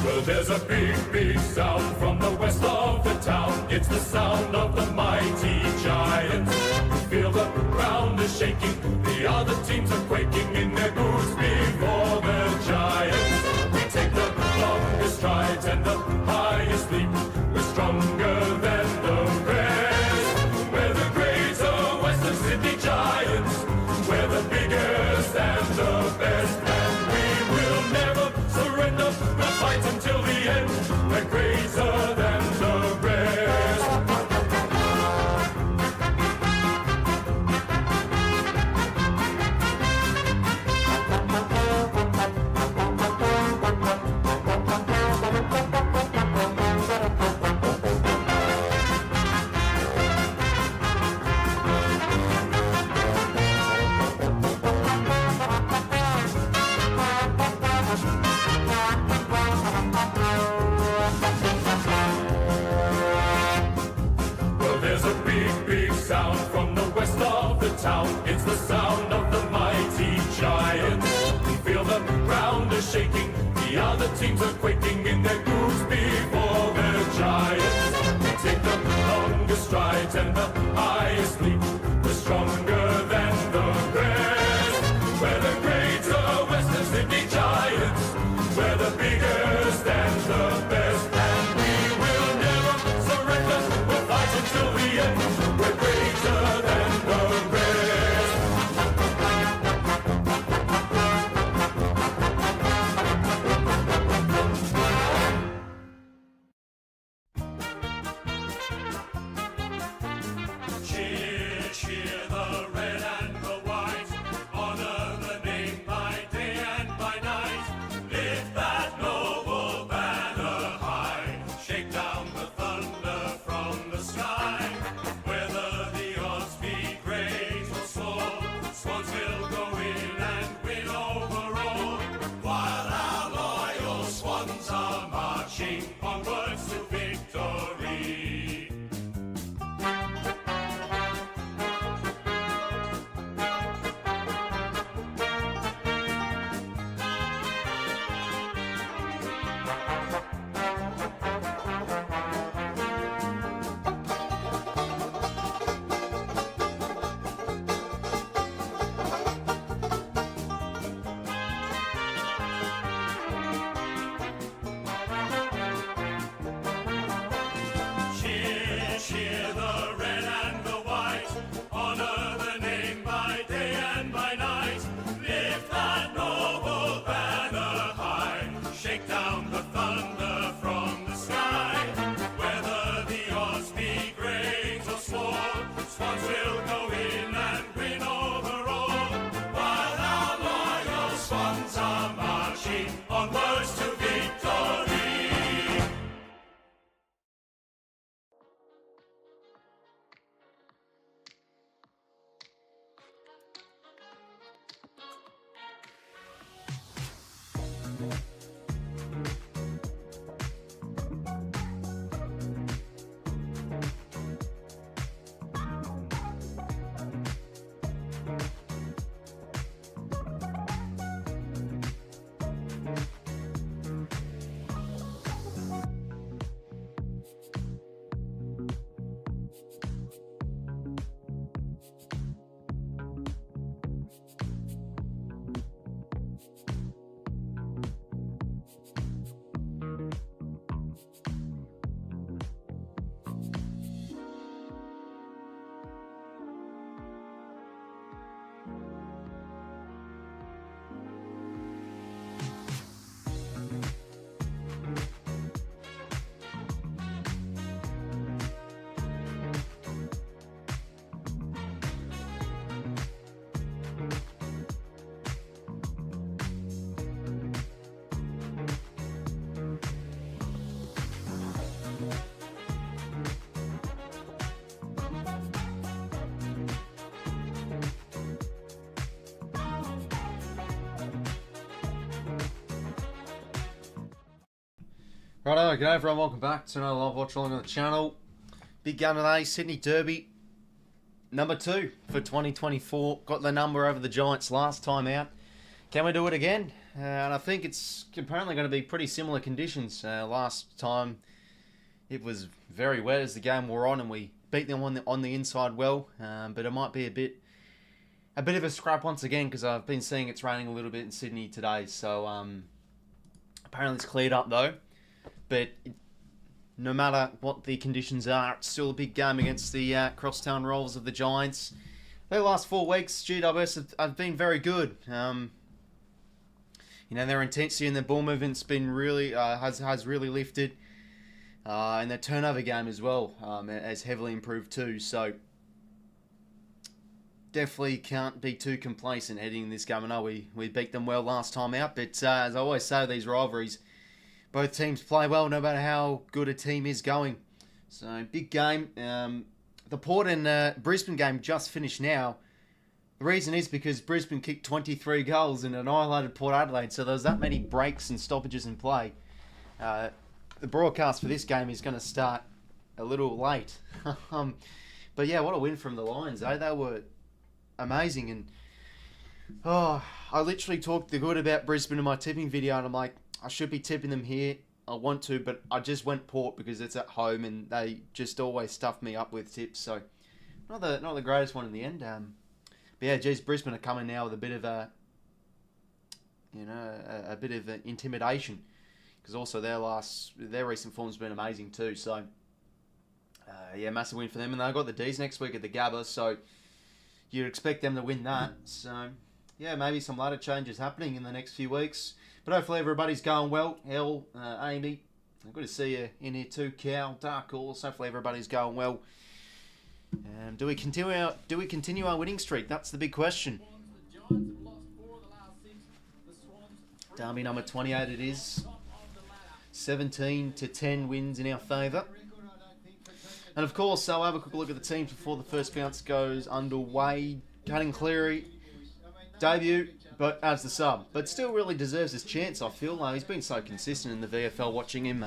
Well, there's a big, big sound from the west of the town. It's the sound of the mighty giants. Feel the ground is shaking, the other teams are quaking in their boots before the giants. We take the longest strides and the highest leap. We're stronger than the rest. We're the greater Western Sydney Giants. We're the biggest and the best. And we will never surrender. We'll fight until the end. We're greater than the rest. Sound from the west of the town. It's the sound of the mighty giants. We feel the ground is shaking, the other teams are quaking in their boots before the giants. We take the longest strides and the highest leap. We're stronger than the rest. We're the greater Western Sydney Giants. We're the biggest and the best. And we will never surrender. We'll fight until the end. We're greater than the rest. Cheer, cheer the red and the white. Honor the name by day and by night. Lift that noble banner high. Shake down the thunder from the sky. Whether the odds be great or small, Swans will go in and win overall. While our loyal Swans are marching onwards to victory. Cheer, cheer the red and the white. Honor the name by day and by night. Lift that noble banner high. Shake down the thunder from the sky. Whether the odds be great or small, Swans will go in and win overall. While our loyal Swans are marching onwards to victory. Righto, g'day everyone, welcome back to another live watch along on the channel. Big game today, Sydney Derby. Number 2 for 2024. Got the number over the Giants last time out. Can we do it again? And I think it's apparently going to be pretty similar conditions. Last time it was very wet as the game wore on, and we beat them on the inside well. But it might be a bit of a scrap once again, because I've been seeing it's raining a little bit in Sydney today. So apparently it's cleared up though. But no matter what the conditions are, it's still a big game against the crosstown rivals of the Giants. The last 4 weeks, GWS have been very good. Their intensity and their ball movement's been really has really lifted, and their turnover game as well has heavily improved too. So definitely can't be too complacent heading in this game. I know we beat them well last time out, but as I always say, these rivalries, both teams play well no matter how good a team is going. So, big game. The Port and Brisbane game just finished now. The reason is because Brisbane kicked 23 goals and annihilated Port Adelaide, so there was that many breaks and stoppages in play. The broadcast for this game is going to start a little late. But yeah, what a win from the Lions, eh? They were amazing. And I literally talked the good about Brisbane in my tipping video, and I'm like, I should be tipping them here. I want to, but I just went Port because it's at home and they just always stuff me up with tips. So not the greatest one in the end. But yeah, geez, Brisbane are coming now with a bit of a bit of intimidation, because also their recent form's been amazing too. So yeah, massive win for them, and they've got the D's next week at the Gabba, so you'd expect them to win that. So yeah, maybe some ladder changes happening in the next few weeks. But hopefully everybody's going well. Amy, good to see you in here too. 𝐴, Dark Horse. Hopefully everybody's going well. Do we continue our winning streak? That's the big question. Derby number 28 it is. 17-10 wins in our favour. And of course, I'll have a quick look at the teams before the first bounce goes underway. Kane Cleary, debut, but as the sub, but still really deserves his chance, I feel. He's been so consistent in the VFL, watching him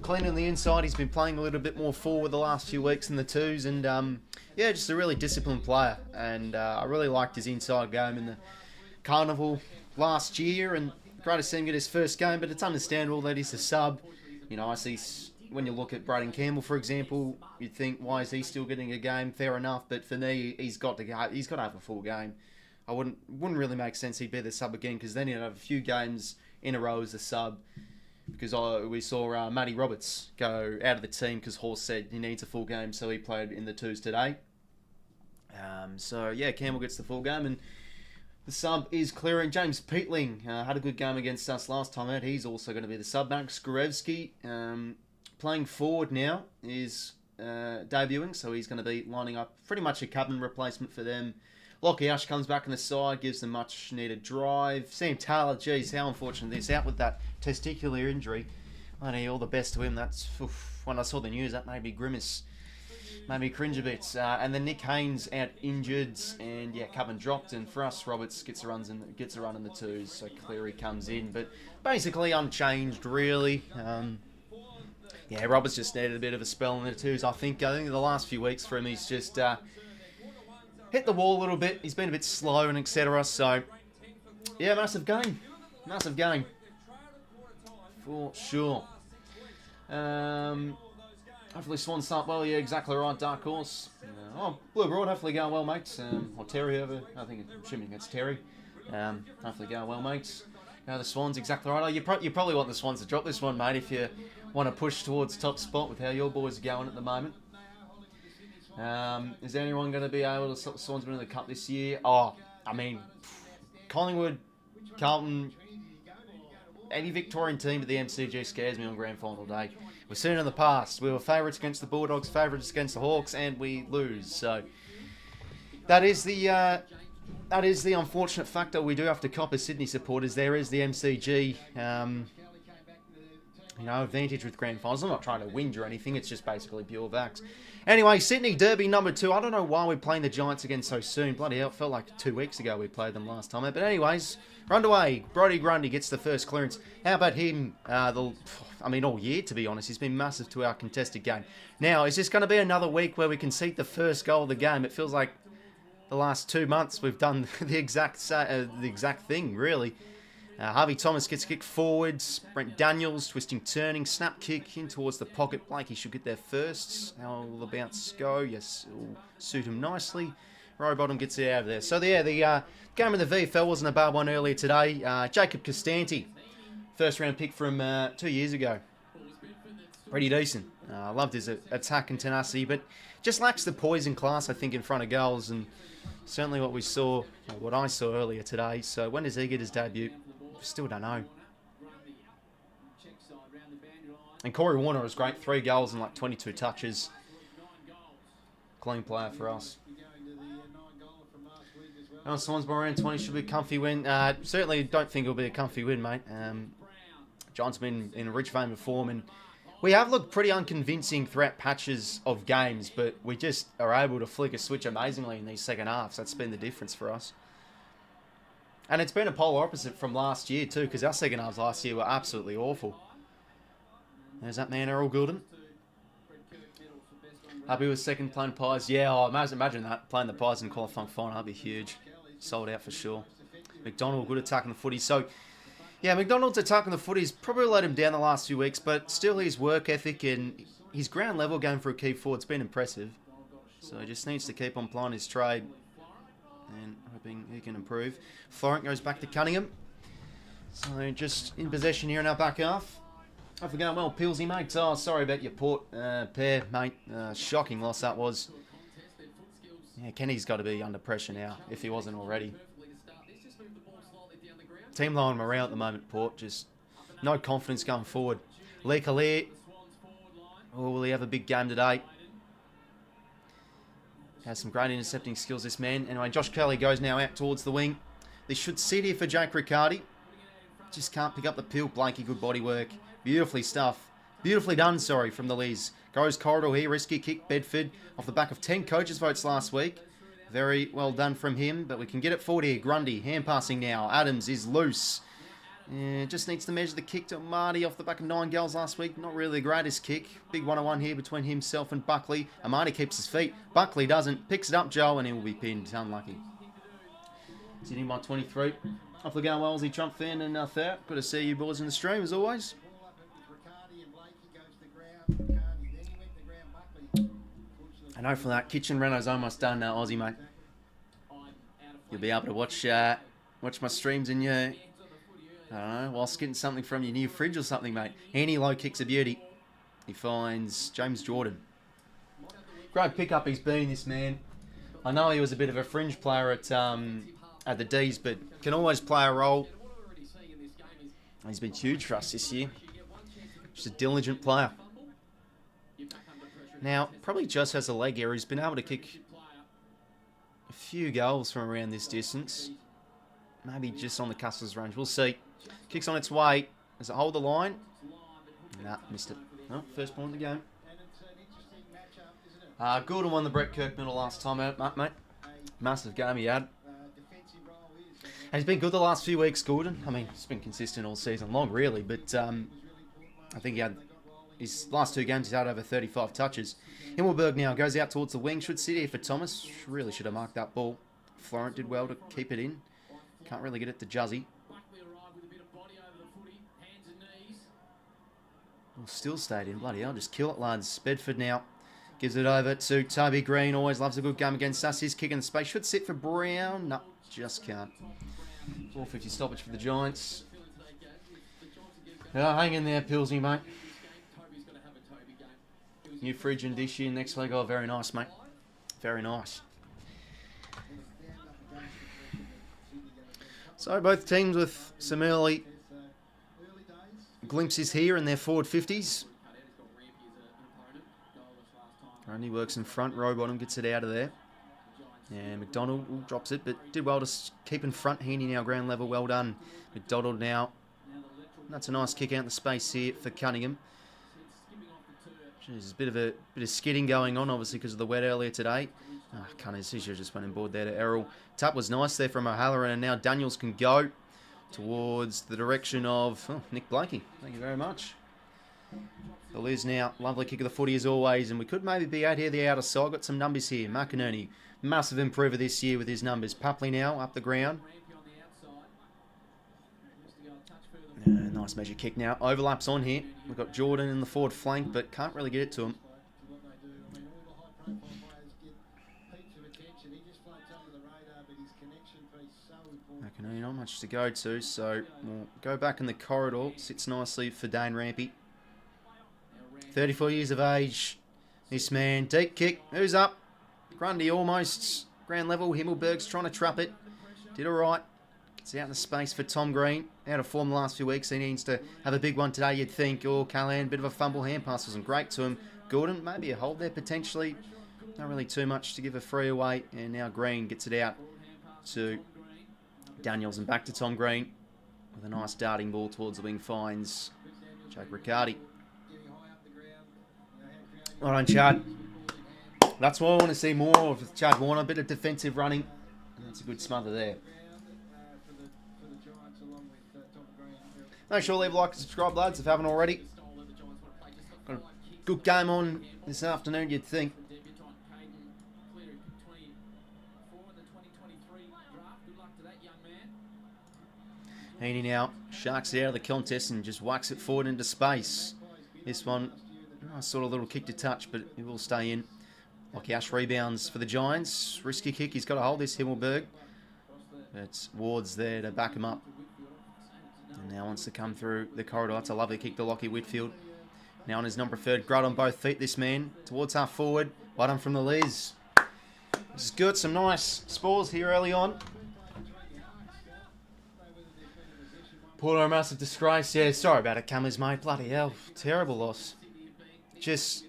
clean on the inside. He's been playing a little bit more forward the last few weeks in the twos, and yeah, just a really disciplined player. And I really liked his inside game in the Carnival last year, and great to see him get his first game, but it's understandable that he's a sub. I see, when you look at Braden Campbell, for example, you'd think, why is he still getting a game? Fair enough, but for me, he's got to have a full game. I wouldn't really make sense he'd be the sub again, because then he'd have a few games in a row as a sub. Because we saw Matty Roberts go out of the team because Horse said he needs a full game, so he played in the twos today. So yeah, Campbell gets the full game, and the sub is clearing. James Peatling had a good game against us last time out. He's also going to be the sub. 𝐓𝐡𝐞 playing forward now is debuting, so he's going to be lining up pretty much a cabin replacement for them. Lachie Ash comes back on the side, gives them much needed drive. Sam Taylor, geez, how unfortunate this, out with that testicular injury. I need all the best to him. That's when I saw the news, that made me grimace, made me cringe a bit. And then Nick Haynes out injured, and yeah, Coven dropped. And for us, Roberts gets a run in the twos, so Cleary comes in, but basically unchanged really. Yeah, Roberts just needed a bit of a spell in the twos. I think the last few weeks for him, he's just hit the wall a little bit. He's been a bit slow and etc. So yeah, massive game for sure. Hopefully Swans start well. Yeah, exactly right. Dark Horse. Blue Broad, hopefully going well, mates. Or Terry over. I think I'm assuming it's Terry. Hopefully going well, mates. The Swans, exactly right. You probably want the Swans to drop this one, mate, if you want to push towards top spot with how your boys are going at the moment. Is anyone going to be able to stop the Swans winning the Cup this year? I mean, Collingwood, Carlton, any Victorian team at the MCG scares me on grand final day. We've seen it in the past. We were favourites against the Bulldogs, favourites against the Hawks, and we lose. So that is the unfortunate factor we do have to cop as Sydney supporters. There is the MCG. advantage with grand finals. I'm not trying to whinge or anything. It's just basically pure vax. Anyway, Sydney Derby number 2. I don't know why we're playing the Giants again so soon. Bloody hell, it felt like 2 weeks ago we played them last time. But anyways, run away. Brodie Grundy gets the first clearance. How about him? All year, to be honest. He's been massive to our contested game. Now, is this going to be another week where we concede the first goal of the game? It feels like the last 2 months we've done the exact thing, really. Harvey Thomas gets kicked forwards. Brent Daniels twisting, turning, snap kick in towards the pocket. Blakey should get there first. How will the bounce go? Yes, it will suit him nicely. Rowbottom gets it out of there. So the game of the VFL wasn't a bad one earlier today. 𝐓𝐡𝐞 𝐎𝐥𝐝 first round pick from 2 years ago. Pretty decent. I loved his attack and tenacity, but just lacks the poise and class, I think, in front of goals, and certainly what I saw earlier today. So when does he get his debut? Still don't know. And Corey Warner was great. 3 goals and like 22 touches. Clean player for us. Swans by around 20 should be a comfy win. Certainly don't think it'll be a comfy win, mate. John's been in a rich vein of form, and we have looked pretty unconvincing throughout patches of games, but we just are able to flick a switch amazingly in these second halves. That's been the difference for us. And it's been a polar opposite from last year too, because our second halves last year were absolutely awful. There's that man, Errol Goulden. Happy with second playing Pies. Yeah, imagine that, playing the Pies in qualifying final. That'd be huge. Sold out for sure. McDonald, good attacking the footy. So, yeah, McDonald's attacking the footy's probably let him down the last few weeks, but still his work ethic and his ground level game for a key forward's been impressive. So he just needs to keep on plying his trade and hoping he can improve. Florent goes back to Cunningham. So just in possession here in our back half. Hope we're going well, Pilsy, mate. Oh, sorry about your port pair, mate. Shocking loss that was. Yeah, Kenny's got to be under pressure now, if he wasn't already. Team low on morale at the moment, Port. Just no confidence going forward. 𝐓𝐴𝐿𝐴. Oh, will he have a big game today? Has some great intercepting skills, this man. Anyway, Josh Kelly goes now out towards the wing. This should sit here for Jake Riccardi. Just can't pick up the pill. Blakey, good body work. Beautifully done, from the Liz. Goes corridor here. Risky kick, Bedford. Off the back of 10 coaches' votes last week. Very well done from him, but we can get it forward here. Grundy, hand passing now. Adams is loose. Just needs to measure the kick to Amadi off the back of 9 goals last week. Not really the greatest kick. Big 1-on-1 here between himself and Buckley. Amadi keeps his feet. Buckley doesn't. Picks it up, Joe, and he will be pinned. Unlucky. Sitting by 23. Off the go, Aussie Trump fan and Good to see you boys in the stream, as always. I know from that kitchen reno's almost done now, Aussie, mate. You'll be able to watch my streams in your, I don't know, whilst getting something from your new fridge or something, mate. Haney low kicks a beauty. He finds James Jordan. Great pickup he's been, this man. I know he was a bit of a fringe player at the D's, but can always play a role. He's been huge for us this year. Just a diligent player. Now, probably just has a leg error. He's been able to kick a few goals from around this distance. Maybe just on the Custers range. We'll see. Kicks on its way. Does it hold the line? Nah, missed it. Oh, first point of the game. Goulden won the Brett Kirk medal last time out, mate. Massive game he had. And he's been good the last few weeks, Goulden. I mean, he's been consistent all season long, really. But I think he had his last 2 games, he's had over 35 touches. Himmelberg now goes out towards the wing. Should sit here for Thomas. Really should have marked that ball. Florent did well to keep it in. Can't really get it to Juzzy. Well, still stayed in. Bloody hell, just kill it, lads. Bedford now gives it over to Toby Green. Always loves a good game against us. He's kicking the space. Should sit for Brown. No, just can't. 450 stoppage for the Giants. Hang in there, Pilsy, mate. New fridge and dish in next week. Oh, very nice, mate. Very nice. So both teams with some early glimpses here in their forward 50s. Grundy works in front. Rowbottom gets it out of there. And McDonald drops it, but did well to keep in front. Handy now ground level. Well done. McDonald now That's a nice kick out in the space here for Cunningham. Jeez, there's a bit of skidding going on, obviously, because of the wet earlier today. Cunners, he should have just went on board there to Errol. Tap was nice there from O'Halloran, and now Daniels can go towards the direction of Nick Blakey. Thank you very much. The Liz now, lovely kick of the footy as always, and we could maybe be out here the outer side. Got some numbers here. McInerney, massive improver this year with his numbers. Papley now up the ground. Nice measure kick now. Overlaps on here. We've got Jordan in the forward flank, but can't really get it to him. Okay, not much to go to, so we'll go back in the corridor. Sits nicely for Dane Rampy. 34 years of age. This man, deep kick. Who's up? Grundy almost. Ground level. Himmelberg's trying to trap it. Did all right. Gets out in the space for Tom Green. Out of form the last few weeks. He needs to have a big one today, you'd think. Oh, Callahan, bit of a fumble. Hand pass wasn't great to him. Gordon, maybe a hold there potentially. Not really too much to give a free away. And now Green gets it out to Daniels and back to Tom Green. With a nice darting ball towards the wing finds Jake Riccardi. Well done, Chad. That's what I want to see more of Chad Warner. A bit of defensive running. That's a good smother there. Make sure to leave a like and subscribe, lads, if you haven't already. Got a good game on this afternoon, you'd think. Heaney now sharks it out of the contest and just whacks it forward into space. This one, nice sort of little kick to touch, but it will stay in. 𝐼𝐴 𝐻𝐿𝐴 rebounds for the Giants. Risky kick, he's got to hold this, Himmelberg. It's Ward's there to back him up. And now wants to come through the corridor. That's a lovely kick to 𝐼𝐿𝐴 𝐻𝐿𝐴. Now on his non-preferred, Grudd on both feet, this man. Towards half forward. Well done from the Liz. This is good. Some nice spores here early on. Porter, a massive disgrace. Yeah, sorry about it, Cummers, mate. Bloody hell. Terrible loss. Just...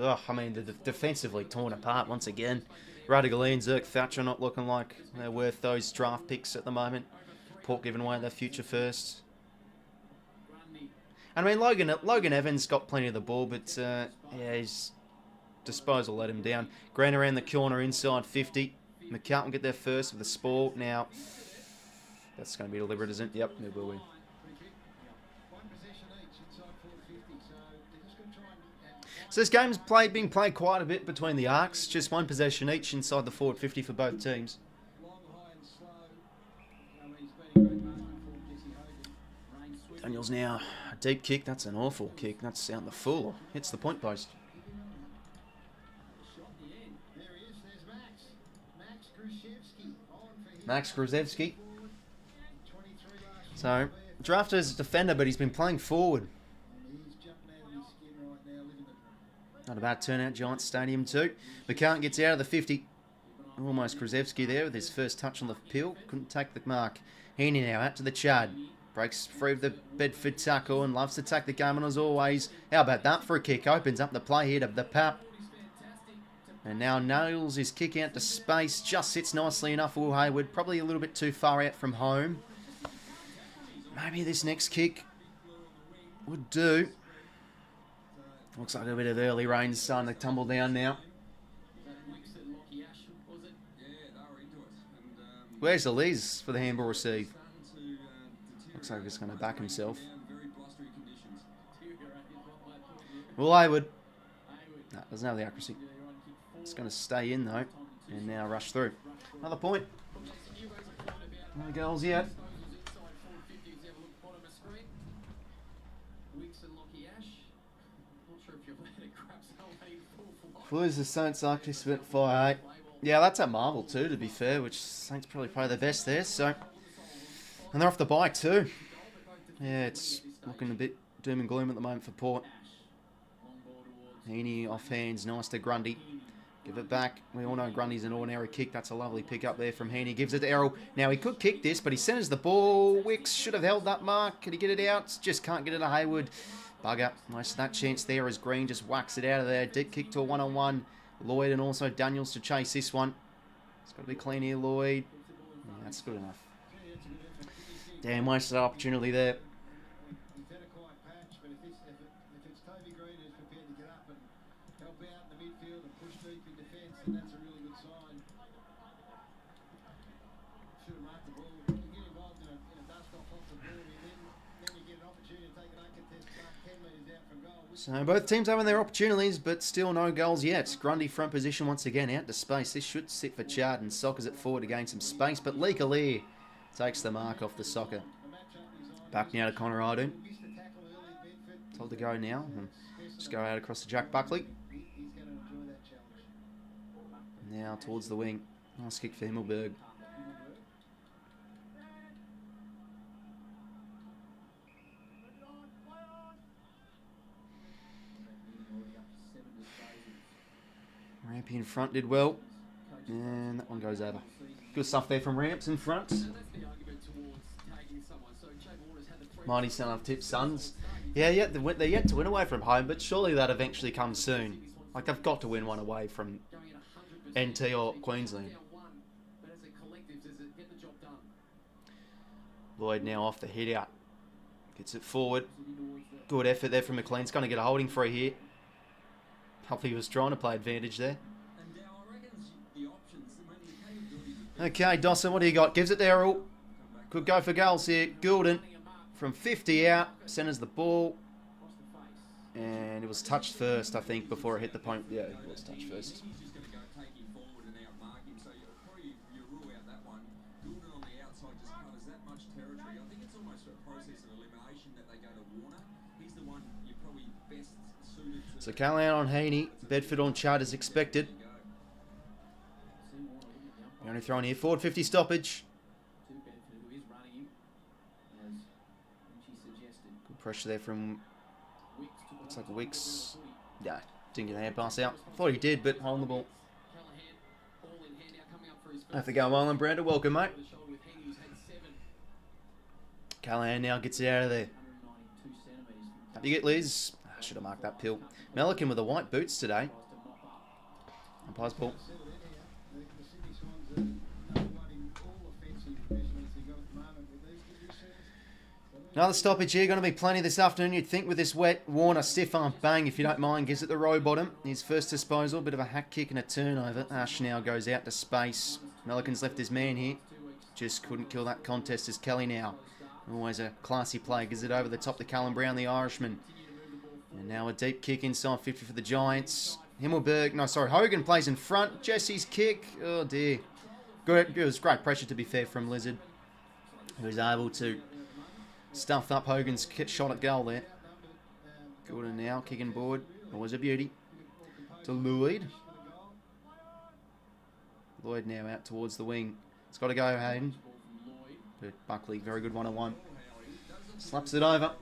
I mean, defensively torn apart once again. Radigal and 𝐓𝐡𝐞 not looking like they're worth those draft picks at the moment. Port giving away their future first. And I mean, Logan Evans got plenty of the ball, but yeah, his disposal let him down. Grant around the corner inside 50. Macca will get there first with the sport. Now, that's going to be deliberate, isn't it? Yep, it will be. So this game's being played quite a bit between the arcs. Just one possession each inside the forward 50 for both teams. Daniels now, a deep kick. That's an awful kick. That's out in the full. Hits the point post. 𝐼𝐴 𝐻𝐿𝐴. So, drafted as a defender, but he's been playing forward. Not a bad turnout, Giants Stadium too. McCartan gets out of the 50. Almost 𝐻𝐿𝐴 there with his first touch on the peel. Couldn't take the mark. Heaney now out to the Chad. Breaks free of the Bedford tackle and loves to attack the game on as always. How about that for a kick? Opens up the play here to the Pap. And now nails his kick out to space. Just sits nicely enough for Will Hayward. Probably a little bit too far out from home. Maybe this next kick would do. Looks like a bit of early rain starting to tumble down now. Where's the Liz for the handball receive? Looks like he's going to back himself. Will Hayward. No, doesn't have the accuracy. It's going to stay in though. And now rush through. Another point. No goals yet. Blues the Saints actually spent 5-8. Yeah, that's at Marvel too, to be fair, which Saints probably play their best there, so. And they're off the bye too. Yeah, it's looking a bit doom and gloom at the moment for Port. Heaney off hands, nice to Grundy. Give it back. We all know Grundy's an ordinary kick. That's a lovely pick up there from Heaney. Gives it to Errol. Now, he could kick this, but he centers the ball. 𝐼𝐴 should have held that mark. Could he get it out? Just can't get it to Hayward. Bugger. Most of that chance there as Green just whacks it out of there. Deep kick to a one-on-one. Lloyd and also Daniels to chase this one. It's got to be clean here, Lloyd. Yeah, that's good enough. Damn, wasted opportunity there. So both teams having their opportunities, but still no goals yet. Grundy front position once again, out to space. This should sit for Chard and soccers it forward to gain some space, but 𝐼𝐴𝐿𝐼 takes the mark off the soccer. Back now to 𝐼𝐴𝐿𝐼. Told to go now. Just go out across to Jack Buckley. Now towards the wing. Nice kick for 𝐼𝐴𝐿𝐼. Rampy in front did well. And that one goes over. Good stuff there from Ramps in front. Mighty son of Tip Suns. Yeah, they're yet to win away from home, but surely that eventually comes soon. Like, they've got to win one away from NT or Queensland. Lloyd now off the hit out. Gets it forward. Good effort there from McLean. It's going to get a holding free here. Hopefully he was trying to play advantage there. Okay, Dawson, what do you got? Gives it there all. Could go for goals here. 𝐼𝐴𝐿𝐼 from 50 out. Centres the ball. And it was touched first, I think, before it hit the point. Yeah, it was touched first. So Callahan on 𝐴𝐻𝐛ey, Bedford on Chard as expected. We're only throwing here, forward 50 stoppage. Good pressure there from, looks like 𝐼𝐴𝐻𝐿𝐼. Yeah, didn't get a hand pass out. Thought he did, but holding the ball. Have to go well, and Brandon, welcome mate. Callahan now gets it out of there. Up you get, Liz. I should have marked that pill. 𝐼𝐴𝐿𝐼 with the white boots today. Umpire's ball. Another stoppage here. Going to be plenty this afternoon. You'd think with this wet. Warner, stiff arm, bang, if you don't mind. Gives it the row bottom. His first disposal. Bit of a hack kick and a turnover. Ash now goes out to space. 𝐼𝐿𝐼's left his man here. Just couldn't kill that contest as Kelly now. Always a classy play. Gives it over the top to Callum Brown, the Irishman. And now a deep kick inside 50 for the Giants. Hogan plays in front. Jesse's kick. Oh dear. Good. It was great pressure, to be fair, from Lizard, who was able to stuff up Hogan's shot at goal there. Gordon now kicking board. Always a beauty. To Lloyd. Lloyd now out towards the wing. It's got to go, Hayden. But Buckley, very good one-on-one. Slaps it over.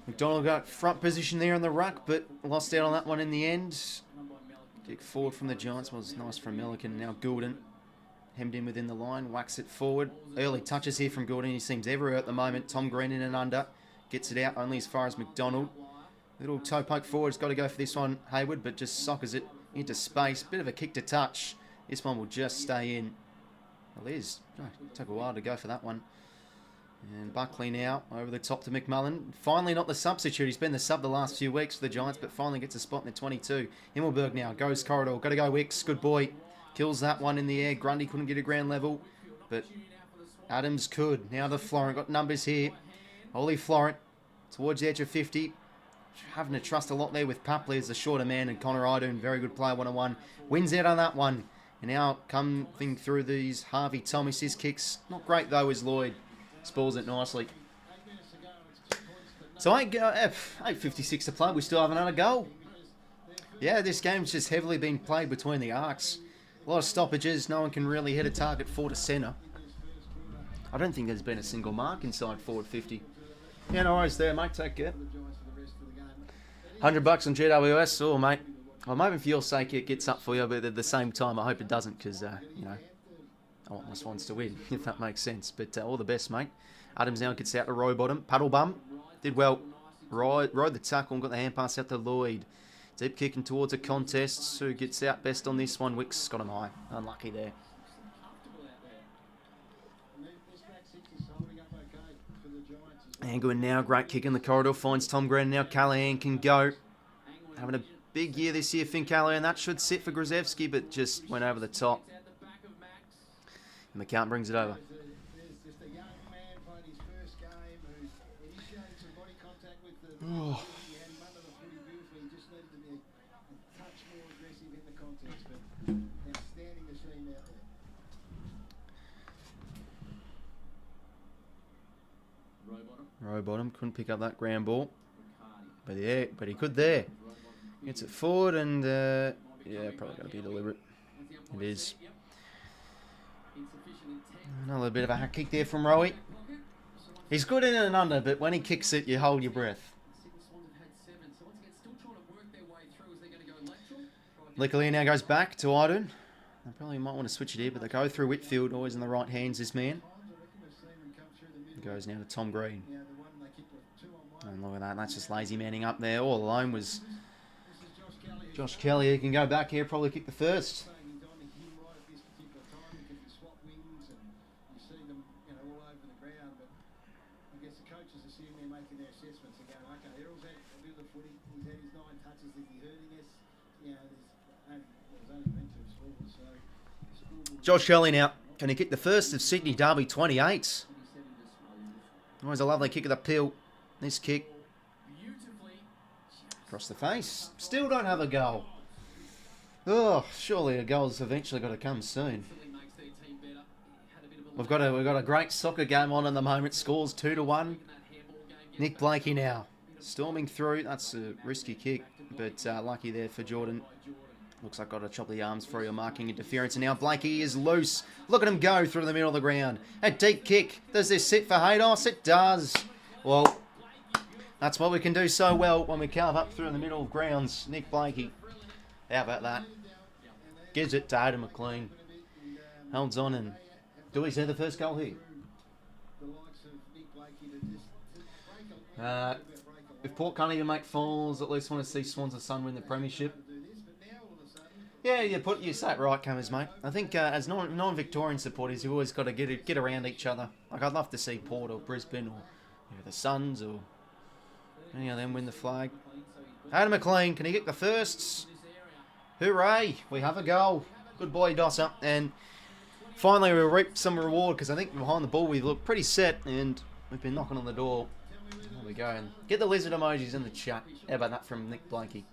McDonald got front position there on the ruck, but lost out on that one in the end. Kick forward from the Giants was nice from 𝐼𝐿𝐼. Now 𝐼𝐿𝐼 hemmed in within the line, whacks it forward. Early touches here from 𝐼𝐿𝐼. He seems everywhere at the moment. Tom Green in and under. Gets it out only as far as McDonald. Little toe poke forward. Has got to go for this one, Hayward, but just soccers it into space. Bit of a kick to touch. This one will just stay in. Well, Liz, took a while to go for that one. And Buckley now over the top to McMullen. Finally not the substitute. He's been the sub the last few weeks for the Giants, but finally gets a spot in the 22. 𝐼𝐿𝐼 now goes corridor. Got to go 𝐼𝐻𝐿𝐼. Good boy. Kills that one in the air. Grundy couldn't get a ground level, but Adams could. Now to Florent. Got numbers here. Ollie Florent towards the edge of 50. Having to trust a lot there with Papley as the shorter man, and Connor Idun, very good player, one-on-one. Wins out on that one. And now coming through these Harvey Thomas, his kicks. Not great though, is Lloyd. Spools it nicely. So 8:56 to play. We still haven't had a goal. Yeah, this game's just heavily been played between the arcs. A lot of stoppages. No one can really hit a target forward to centre. I don't think there's been a single mark inside forward 50. Yeah, no worries there, mate. Take care. $100 on GWS. Oh, mate. I'm hoping for your sake it gets up for you, but at the same time, I hope it doesn't, because, you know, I want my Swans to win, if that makes sense. But all the best, mate. Adams now gets out to row bottom. Paddle bum. Did well. Rode the tackle and got the hand pass out to Lloyd. Deep kicking towards a contest. Who gets out best on this one? Wicks got him high. Unlucky there. Angwin now, great kick in the corridor, finds Tom Green. Now Callahan can go. Having a big year this year, Finn Callahan. That should sit for 𝐓𝐴, but just went over the top. And McCount brings it over. Oh. Row bottom, couldn't pick up that ground ball. But yeah, but he could there. Gets it forward and yeah, probably going to be deliberate. It is. Another bit of a hack kick there from Rowie. He's good in and under, but when he kicks it, you hold your breath. 𝐼𝐴 now goes back to 𝐼𝐗𝐿. They probably might want to switch it here, but they go through Whitfield, always in the right hands, this man. Goes now to Tom Green. And look at that, that's just lazy manning up there. All alone was Josh Kelly. He can go back here, probably kick the first. Josh Kelly now, can he kick the first of Sydney Derby 28? Always a lovely kick of the peel. This kick. Across the face. Still don't have a goal. Oh, surely a goal's eventually got to come soon. We've got a great soccer game on at the moment. Scores 2-1. Nick Blakey now. Storming through. That's a risky kick, but lucky there for Jordan. Looks like got to chop the arms free or marking interference. And now Blakey is loose. Look at him go through the middle of the ground. A deep kick. Does this sit for Haydos? It does. Well, that's what we can do so well when we carve up through the middle of grounds. Nick Blakey. How about that? Gives it to Adam McLean. Holds on and do we see the first goal here? If Port can't even make finals, at least want to see Swans and Sun win the premiership. Yeah, you say it right, Cummers, mate. I think as non-Victorian supporters, you've always got to get around each other. Like, I'd love to see Port or Brisbane or the Suns or any of them win the flag. Adam McLean, can he get the firsts? Hooray! We have a goal. Good boy, Dosser. And finally, we reap some reward because I think behind the ball we look pretty set and we've been knocking on the door. There we go. And get the lizard emojis in the chat. How about that from Nick Blakey?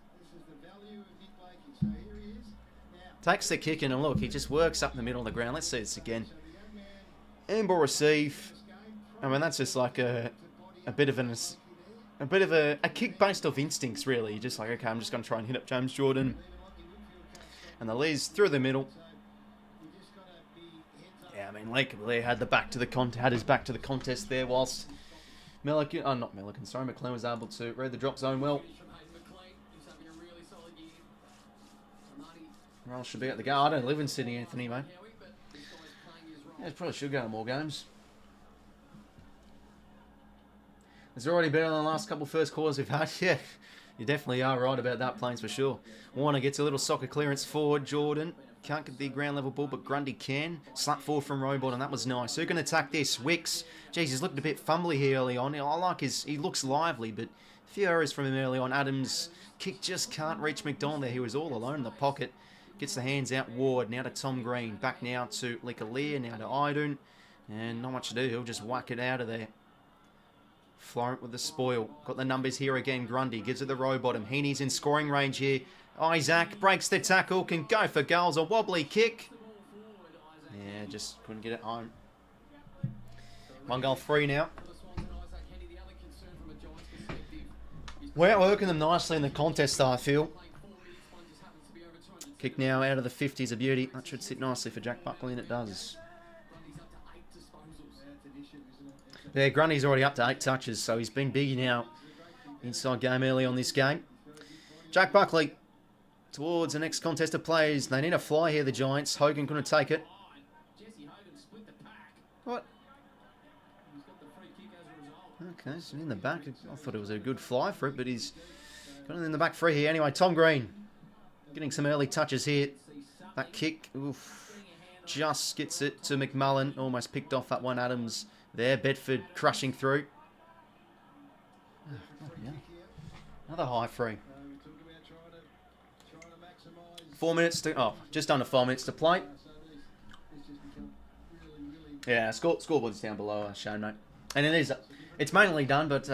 Takes the kick in and look, he just works up in the middle of the ground. Let's see this again. Handball receive. I mean, that's just like a bit of a kick based off instincts, really. You're just like, okay, I'm just going to try and hit up James Jordan. And the Liz through the middle. Yeah, I mean, Lee had his back to the contest there, whilst McLean was able to read the drop zone well. Well, should be at the go. I don't live in Sydney, Anthony, mate. Yeah, probably should go to more games. It's already better than the last couple of first quarters we've had. Yeah, you definitely are right about that, Plains, for sure. Warner gets a little soccer clearance forward. Jordan can't get the ground level ball, but Grundy can. Slap forward from Robot, and that was nice. Who can attack this? Wicks. Jeez, he's looked a bit fumbly here early on. I like he looks lively, but a few errors from him early on. Adams' kick just can't reach McDonald there. He was all alone in the pocket. Gets the hands out. Ward now to Tom Green. Back now to 𝐼𝐴. Now to 𝐼𝐗𝐿. And not much to do. He'll just whack it out of there. Florent with the spoil. Got the numbers here again. Grundy gives it the row bottom. Heaney's in scoring range here. Isaac breaks the tackle. Can go for goals. A wobbly kick. Yeah, just couldn't get it home. 1 goal free now. We're outworking them nicely in the contest, I feel. Kick now out of the 50s, a beauty. That should sit nicely for Jack Buckley, and it does. Yeah, Grundy's already up to 8 touches, so he's been big now. Inside game early on this game. Jack Buckley towards the next contest of players. They need a fly here, the Giants. Hogan couldn't take it. What? Okay, so in the back. I thought it was a good fly for it, but he's Put it in the back three here. Anyway, Tom Green getting some early touches here. That kick, oof, just gets it to McMullen. Almost picked off that one Adams there. Bedford crushing through. Oh, yeah. Another high free. 4 minutes to... Oh, just under 4 minutes to play. Yeah, scoreboard's down below, as shown, mate. And it's mainly done, but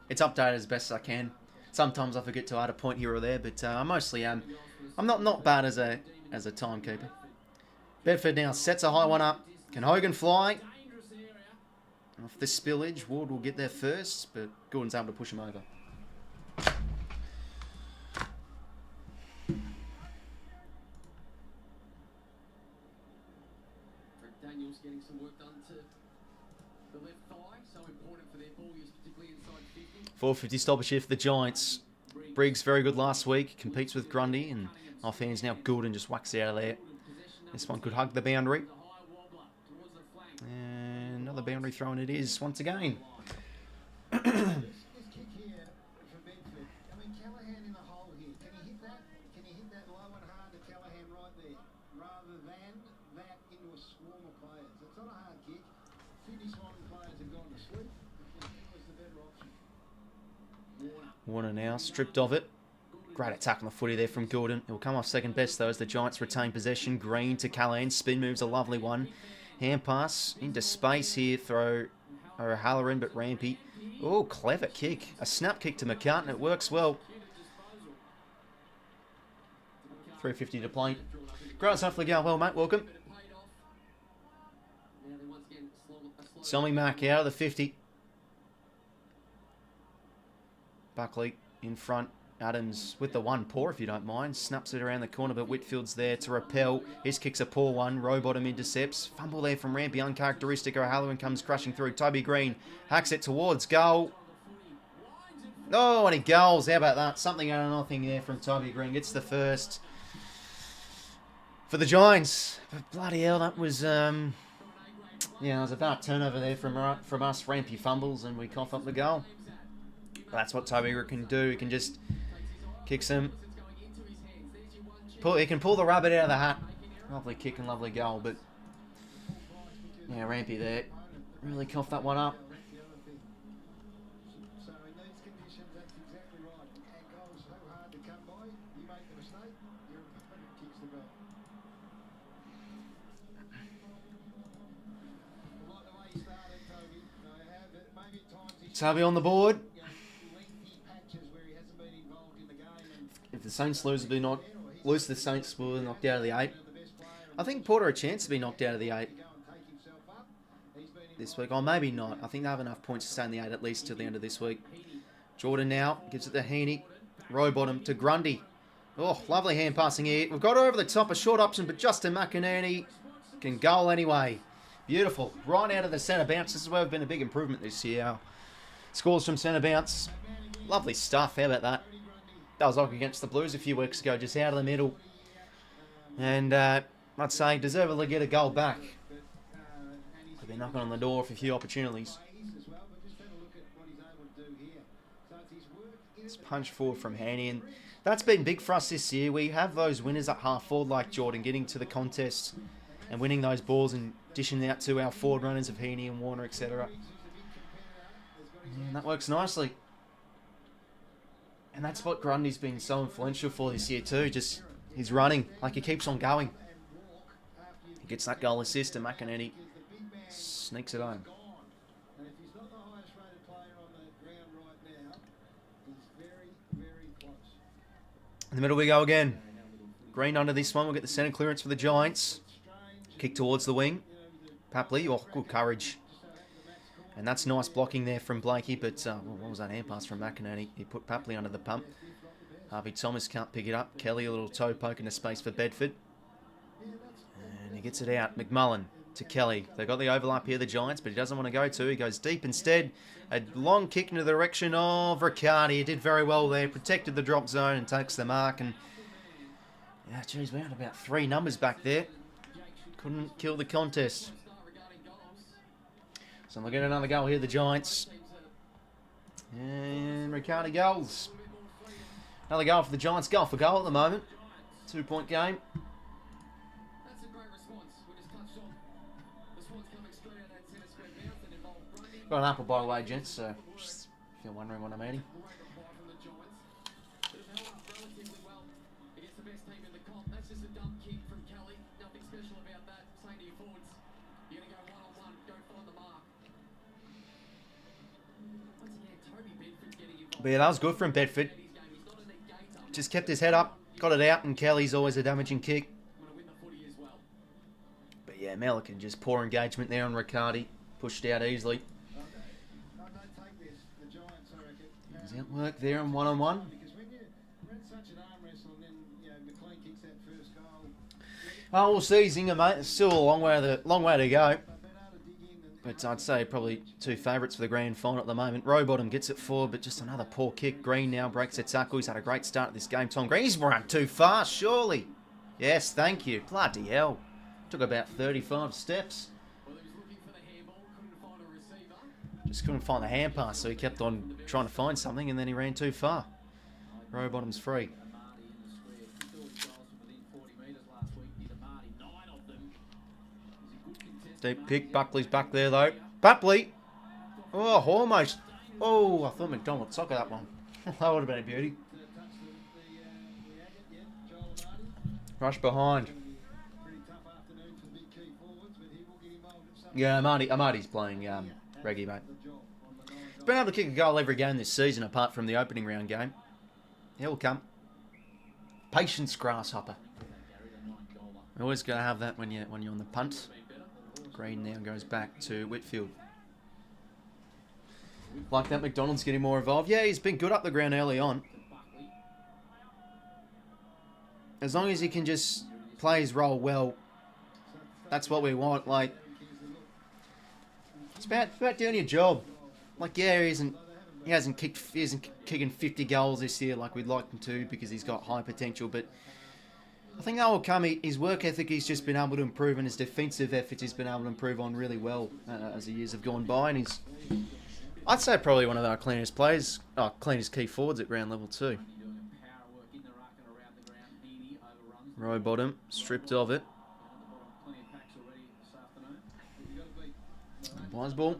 it's updated as best as I can. Sometimes I forget to add a point here or there, but I mostly am. I'm not bad as a timekeeper. Bedford now sets a high one up. Can Hogan fly? Off this spillage, Ward will get there first, but Gordon's able to push him over. Getting some work done to the left thigh, so important for their ball use, particularly inside 50. 450 stoppage for the Giants. Briggs very good last week, competes with Grundy, and offhands now Gordon just whacks it out of there. This one could hug the boundary. And another boundary throw, and it is once again. Warner now stripped of it. Great attack on the footy there from Gordon. It will come off second best though as the Giants retain possession. Green to Callahan. Spin move's a lovely one. Hand pass into space here. Throw O'Halloran, but Rampy. Oh, clever kick. A snap kick to McCartan. It works well. 3:50 to play. Grant Suffley going well, mate. Welcome. Tommy Mack out of the 50. Buckley in front. Adams with the one paw, if you don't mind. Snaps it around the corner, but Whitfield's there to repel. His kick's a poor one. Rowbottom intercepts. Fumble there from Rampy. Uncharacteristic. O'Halloran comes crashing through. Toby Green hacks it towards goal. Oh, and he goals. How about that? Something out of nothing there from Toby Green. Gets the first for the Giants. But bloody hell, that was... yeah, it was a bad turnover there from us. Rampy fumbles, and we cough up the goal. That's what Toby can do. He can just kick some. He can pull the rabbit out of the hat. Lovely kick and lovely goal, but yeah, Rampy there really coughed that one up. Toby on the board. If the Saints lose, the Saints will be knocked out of the 8. I think Porter a chance to be knocked out of the 8 this week. Or maybe not. I think they have enough points to stay in the 8 at least till the end of this week. Jordan now gives it to Heaney. Rowbottom to Grundy. Oh, lovely hand passing here. We've got over the top, a short option, but Justin McInerney can goal anyway. Beautiful. Right out of the centre bounce. This is where we've been a big improvement this year. Our scores from centre bounce. Lovely stuff. How about that? That was like against the Blues a few weeks ago, just out of the middle. And I'd say deservedly get a goal back. They've been knocking on the door for a few opportunities. It's punch forward from Haney, and that's been big for us this year. We have those winners at half forward like Jordan, getting to the contest and winning those balls and dishing out to our forward runners of Heaney and Warner, etc. And that works nicely. And that's what Grundy's been so influential for this year too. Just his running, like he keeps on going. He gets that goal assist, and McInerney sneaks it home. In the middle we go again. Green under this one. We'll get the centre clearance for the Giants. Kick towards the wing. Papley, oh, good courage. And that's nice blocking there from Blakey, but what was that hand pass from McInerney? He put Papley under the pump. Harvey Thomas can't pick it up. Kelly, a little toe poke into space for Bedford. And he gets it out. McMullen to Kelly. They've got the overlap here, the Giants, but he doesn't want to go to. He goes deep instead. A long kick into the direction of Riccardi. He did very well there. Protected the drop zone and takes the mark. And yeah, geez, we had about 3 numbers back there. Couldn't kill the contest. So we'll get another goal here, the Giants. And Riccardi goals. Another goal for the Giants. Goal for goal at the moment. 2-point game. That's a great response. We just touched on the Swans coming straight out that centre square bounce and involved Grundy. Got an apple by the way, gents, so just if you're wondering what I'm eating. Great reply from the Giants. They've held up relatively well against the best team in the comp. That's just a dump kick from Kelly. Nothing special about that. Saying to your forwards, you're going to go one-on-one, go find the mark. Once again, Toby Bedford's getting involved. But yeah, that was good from Bedford. He's not a negator. Just kept his head up, got it out, and Kelly's always a damaging kick. Want to win the footy as well. But yeah, 𝐿𝐼𝐿𝐼 just poor engagement there on Riccardi. Pushed out easily. He's out work there on one-on-one. Oh, we'll see, Zinger, mate. It's still a long way to go. But I'd say probably two favourites for the grand final at the moment. Rowbottom gets it forward, but just another poor kick. Green now breaks a tackle. He's had a great start at this game. Tom Green, he's run too fast, surely. Yes, thank you. Bloody hell. Took about 35 steps. Well, he was looking for the handball, couldn't find a receiver. Just couldn't find the hand pass, so he kept on trying to find something, and then he ran too far. Rowbottom's free. Deep kick. Buckley's back there, though. Buckley! Oh, almost. Oh, I thought McDonald took that one. That would have been a beauty. Rush behind. Yeah, Amadi's playing Reggie, mate. He's been able to kick a goal every game this season, apart from the opening round game. He'll come. Patience, grasshopper. You're always going to have that when you're on the punt. Green now goes back to Whitfield. Like that, McDonald's getting more involved. Yeah, he's been good up the ground early on. As long as he can just play his role well, that's what we want. Like, it's about doing your job. Like, yeah, he isn't kicking 50 goals this year like we'd like him to because he's got high potential. But I think that will come. His work ethic, he's just been able to improve, and his defensive efforts he's been able to improve on really well as the years have gone by. And he's, I'd say, probably one of our cleanest players, cleanest key forwards at ground level too. Row bottom, stripped of it. Wise ball.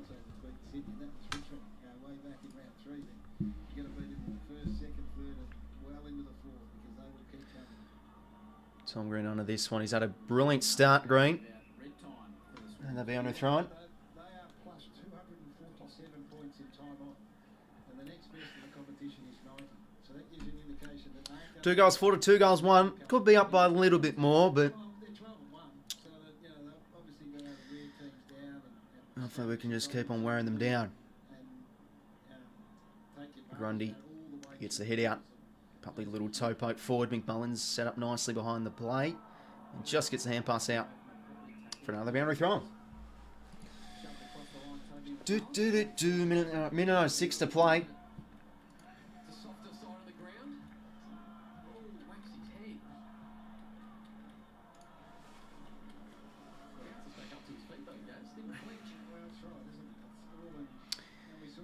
Tom Green under this one. He's had a brilliant start, Green. And they'll be on a throw. 2 goals 4 to 2 goals 1. Could be up by a little bit more, but hopefully we can just keep on wearing them down. Grundy gets the head out. Probably a little toe poke forward. McMullen's set up nicely behind the play. And just gets the hand pass out for another boundary throw. Minute 06 to play.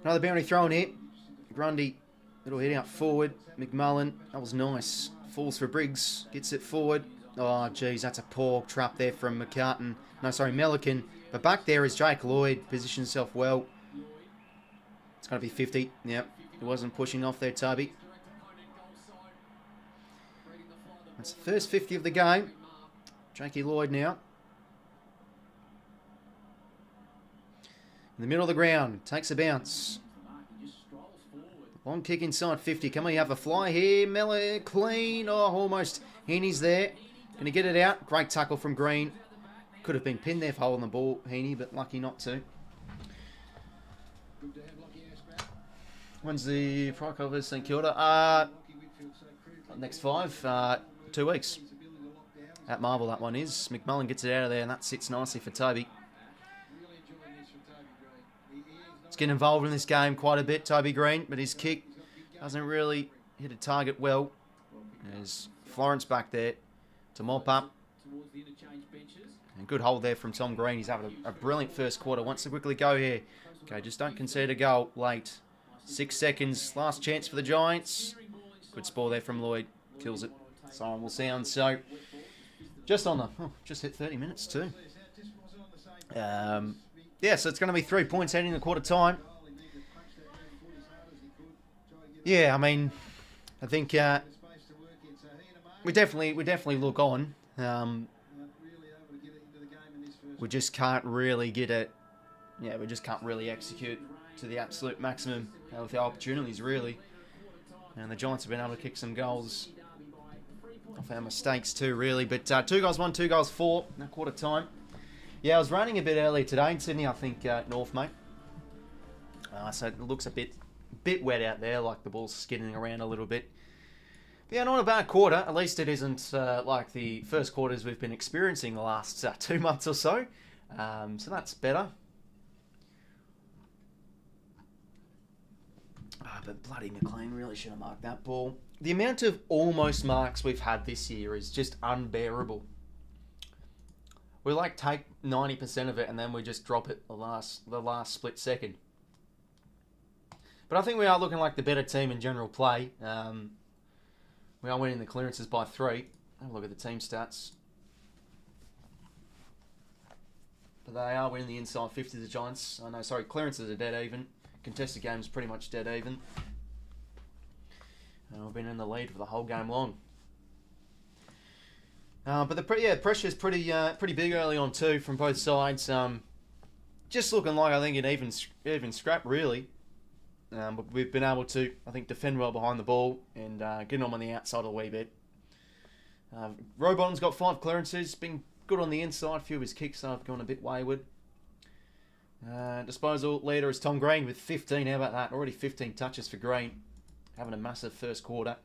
Another boundary throw in here. Grundy, little head out forward. McMullen, that was nice. Falls for Briggs, gets it forward. Oh, geez, that's a poor trap there from 𝐼𝐿𝐼𝐿𝐼𝐿𝐼𝐿𝐼𝐿𝐼𝐿𝐼𝐿. Mellican. But back there is Positions himself well. It's going to be 50. Yep, he wasn't pushing off there, Toby. That's the first 50 of the game. Jakey Lloyd now. In the middle of the ground, takes a bounce. Long kick inside 50. Can we have a fly here? Mellican clean. Oh, almost. Heaney's there. Going to get it out. Great tackle from Green. Could have been pinned there for holding the ball, Heaney, but lucky not to. When's the Pride vs St Kilda? Next 5. 2 weeks. At Marvel, that one is. McMullen gets it out of there, and that sits nicely for Toby. He's getting involved in this game quite a bit, Toby Green, but his kick doesn't really hit a target well. There's Florence back there to mop up. And good hold there from Tom Green. He's having a brilliant first quarter. Wants to quickly go here. Okay, just don't concede a goal late. 6 seconds. Last chance for the Giants. Good spoil there from Lloyd. Kills it. Siren will sound. So, just on the... just hit 30 minutes too. Yeah, so it's going to be 3 points heading the quarter time. Yeah, I mean, I think we definitely look on. We just can't really get it. Yeah, we just can't really execute to the absolute maximum with our opportunities, really. And the Giants have been able to kick some goals off our mistakes too, really. But 2 goals 1, 2 goals 4 in that quarter time. Yeah, I was running a bit earlier today in Sydney, I think, north, mate. So it looks a bit wet out there, like the ball's skidding around a little bit. But yeah, not a bad quarter. At least it isn't like the first quarters we've been experiencing the last 2 months or so. So that's better. But bloody McLean really should have marked that ball. The amount of almost marks we've had this year is just unbearable. We like take 90% of it and then we just drop it the last split second. But I think we are looking like the better team in general play. We are winning the clearances by 3. Have a look at the team stats. But they are winning the inside 50, the Giants. Oh no, sorry, clearances are dead even. Contested games pretty much dead even. We've been in the lead for the whole game long. But the pressure's pretty big early on too from both sides. Just looking like I think an even scrap really. But we've been able to, I think, defend well behind the ball and get on the outside a wee bit. Rowbottom's got 5 clearances, been good on the inside. A few of his kicks have gone a bit wayward. Disposal leader is Tom Green with 15. How about that? Already 15 touches for Green. Having a massive first quarter.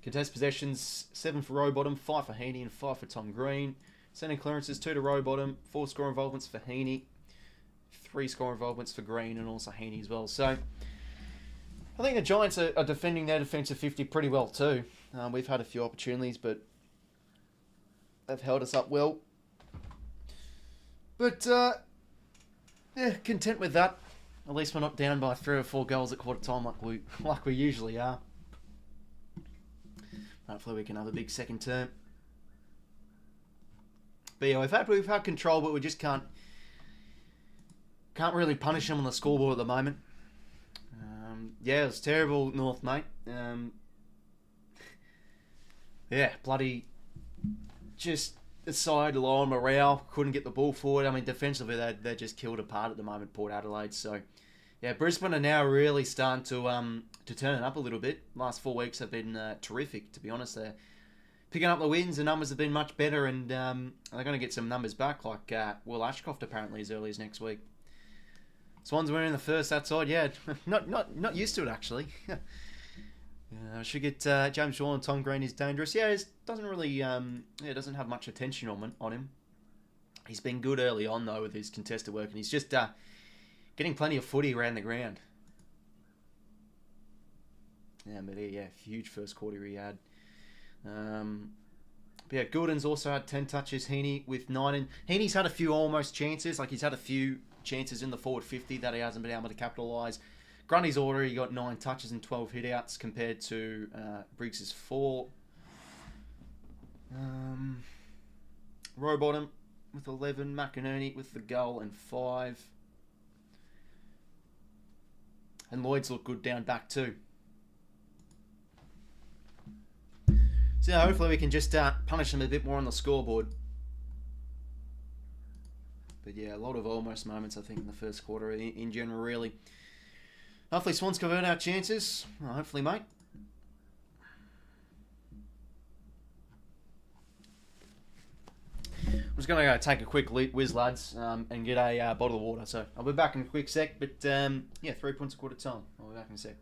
Contest possessions, 7 for Rowbottom, 5 for Heaney and 5 for Tom Green. Sending clearances, 2 to Rowbottom, 4 score involvements for Heaney, 3 score involvements for Green and also Heaney as well. So I think the Giants are defending their defensive 50 pretty well too. We've had a few opportunities, but they've held us up well. But yeah, content with that. At least we're not down by 3 or 4 goals at quarter time like we usually are. Hopefully we can have a big second term. But yeah, we've had control, but we just can't really punish them on the scoreboard at the moment. Yeah, it was terrible, North, mate. Yeah, bloody just the side low on morale, couldn't get the ball forward. I mean, defensively they're just killed apart at the moment, Port Adelaide. So yeah, Brisbane are now really starting to turn it up a little bit. Last 4 weeks have been terrific, to be honest. They're picking up the wins. The numbers have been much better, and they're going to get some numbers back, like 𝐕𝐿𝐴𝐴𝐶𝐸 apparently as early as next week. Swans winning the first outside, yeah, not used to it actually. Should get James Shaw and Tom Green is dangerous. Yeah, it doesn't really doesn't have much attention on him. He's been good early on though with his contested work, and he's just getting plenty of footy around the ground. Yeah, but yeah, huge first quarter he had. But yeah, Goulden's also had 10 touches. Heaney with 9. And Heaney's had a few almost chances. Like he's had a few chances in the forward 50 that he hasn't been able to capitalise. Grundy's already got 9 touches and 12 hit-outs compared to Briggs's 4. Rowbottom with 11. McInerney with the goal and 5. And Lloyd's look good down back too. So yeah, hopefully we can just punish them a bit more on the scoreboard. But yeah, a lot of almost moments I think in the first quarter in general really. Hopefully Swans convert our chances. Hopefully, mate. I'm just going to go take a quick whiz, lads, and get a bottle of water. So I'll be back in a quick sec. But yeah, 3 points a quarter time. I'll be back in a sec.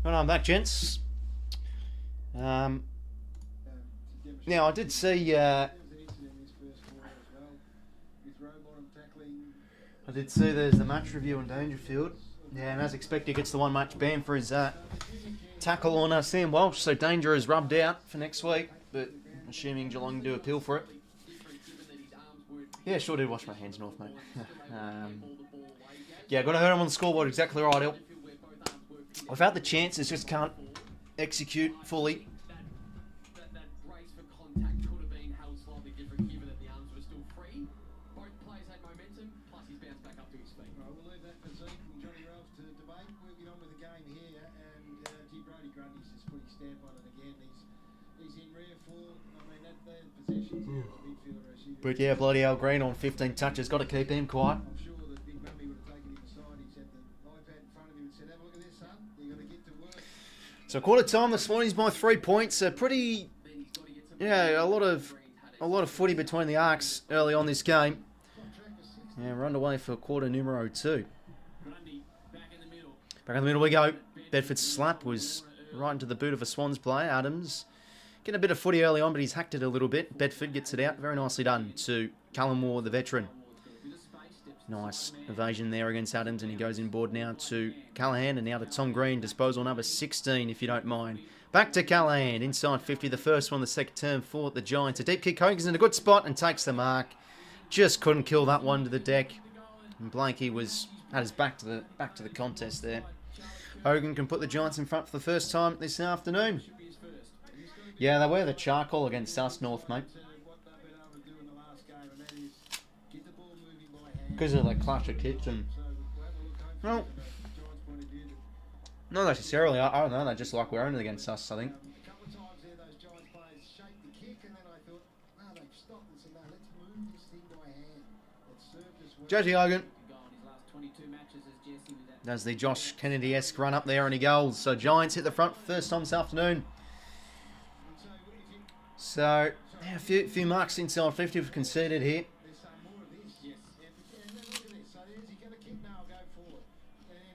Right, I'm back, gents. Now, I did see... I did see there's the match review on Dangerfield. Yeah, and as expected, he gets the one match ban for his tackle on Sam Walsh. So Danger is rubbed out for next week, but assuming Geelong do appeal for it. Yeah, sure did wash my hands north, mate. Yeah, got to hurt him on the scoreboard. Exactly right, El. I've had the chances, just can't execute fully. That brace for contact could have been held slightly different given that the arms were still free. Both players had momentum, plus he's bounced back up to his feet. Right, we'll leave that for Zeke and Johnny Ralph to debate. We'll get on with the game here, and Brody Grundy's just put his stamp on it again. He's in rear full. I mean, that possession's here at the midfielder. But yeah, bloody Al Green on 15 touches. Got to keep him quiet. I'm sure that Big Mummy would have taken him aside. He's had the iPad in front of him and said, have a look at this, son. You've got to get to work. So quarter time, the Swans by 3 points. Pretty, yeah, a lot of footy between the arcs early on this game. And we're underway for quarter numero 2. Back in the middle we go. Bedford's slap was right into the boot of a Swans player, Adams. Getting a bit of footy early on, but he's hacked it a little bit. Bedford gets it out. Very nicely done to Callum Moore, the veteran. Nice evasion there against Adams, and he goes inboard now to Callahan, and now to Tom Green. Disposal number 16, if you don't mind. Back to Callahan, inside 50, the first one, the second term for the Giants. A deep kick, Hogan's in a good spot and takes the mark. Just couldn't kill that one to the deck. And Blanky had his back to the contest there. Hogan can put the Giants in front for the first time this afternoon. Yeah, they wear the charcoal against us, North, mate. Because of the classic hits and... Well, not necessarily. I don't know. They just like wearing it against us, I think. A couple of times there, those Giants players shaped the kick, and then I thought, no, they've stopped and said, no, let's move this thing by hand. It served us well. Jesse Hogan does the Josh Kennedy-esque run up there, and he goals. So Giants hit the front first time this afternoon. So, yeah, a few marks inside 50 we've conceded here. There's some more of this. Yes. And then look at this. So there's, he going to kick? No, I'll go forward. And then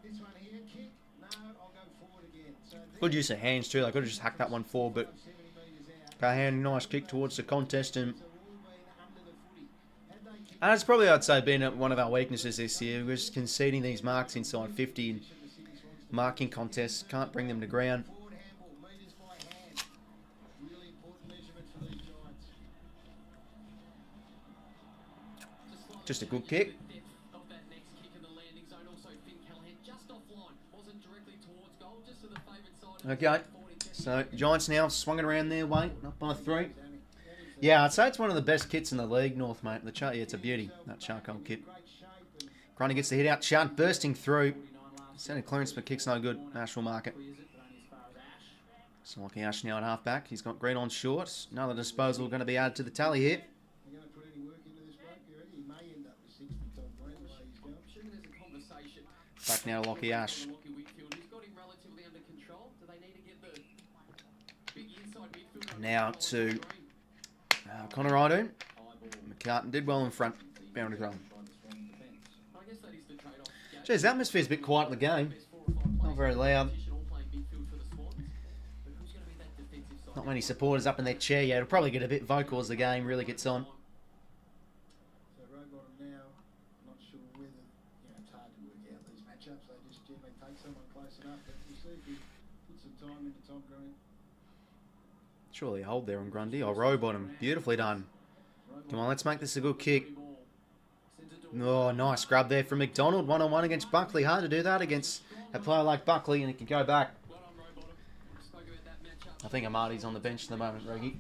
this one here, kick? No, I'll go forward again. So Good use of hands too. They could have just hacked that one forward, but 70 metres out. Callahan, nice kick towards the contest. And So we've all been under the footy. Had they kicked it's probably, I'd say, been one of our weaknesses this year. We're just conceding these marks inside 50 and marking contests. Can't bring them to ground. forward handball, metres by hand. Really important measurement for these Giants. Just a good kick. Of that next kick in the landing zone, also Finn Callahan just offline, wasn't directly towards goal, just to the favoured side. Okay. So Giants now swung it around their way, up by 3. Yeah, I'd say it's one of the best kits in the league, North, mate. Yeah, it's a beauty, that charcoal kit. Grundy gets the hit out. Shunt bursting through. Sending clearance, but kick's no good. Ash will mark it. So Lockie Ash now at half-back. He's got Green on short. Another disposal going to be added to the tally here. You're going to put any work into this bloke, you ready? He may end up with 60 Tom Green the way he's going. Assuming there's a conversation. Back now to Lockie Ash. Lockie Whitfield, who's got him relatively under control. Do they need to get the big inside midfielder? Now to Connor Idoon. McCartan did well in front. Bound to grow. I guess that is the trade-off. Geez, the atmosphere's a bit quiet in the game. Not very loud. All playing midfield for the Swans. But who's going to be that defensive side? Not many supporters up in their chair yet. It'll probably get a bit vocal as the game really gets on. So Rowbottom now, I'm not sure whether, it's hard to work out these matchups. They just generally take someone close enough. But we'll see if he puts some time into Tom Green. Surely a hold there on Grundy. Oh, Rowbottom. Beautifully done. Come on, let's make this a good kick. Oh, nice grab there from McDonald. One-on-one against Buckley. Hard to do that against a player like Buckley, and he can go back. I think Amati's on the bench at the moment, Reggie.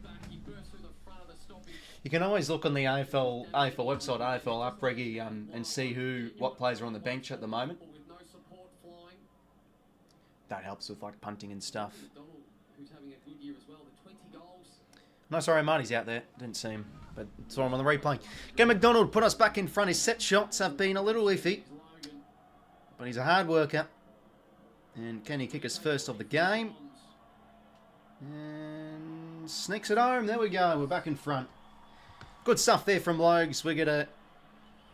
You can always look on the AFL website, AFL app, Reggie, and see what players are on the bench at the moment. That helps with like punting and stuff. Who's having a good year as well, the 20 goals. No, sorry, Marty's out there. Didn't see him, but saw him on the replay. Go McDonald, put us back in front. His set shots have been a little iffy, but he's a hard worker. And can he kick us first of the game? And sneaks it home. There we go. We're back in front. Good stuff there from Logs. We get a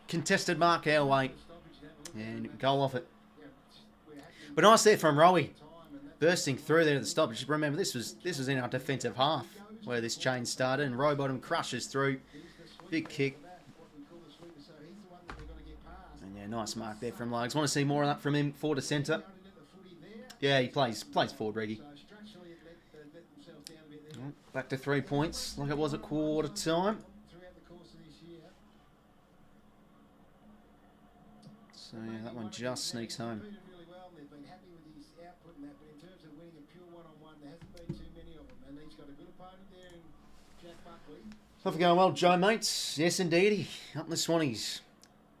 contested mark our way and goal off it. But nice there from Rowie. bursting through there at the stop. Just remember, this was in our defensive half where this chain started, and Rowbottom crushes through. Big kick. And yeah, nice mark there from Lugs. Want to see more of that from him, forward to centre. Yeah, he plays forward, Reggie. Back to 3 points, like it was at quarter time. So yeah, that one just sneaks home. Not going well, Joe, mates. Yes, indeedy. Up the Swannies.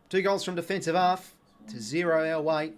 2 goals from defensive half to 0 our way.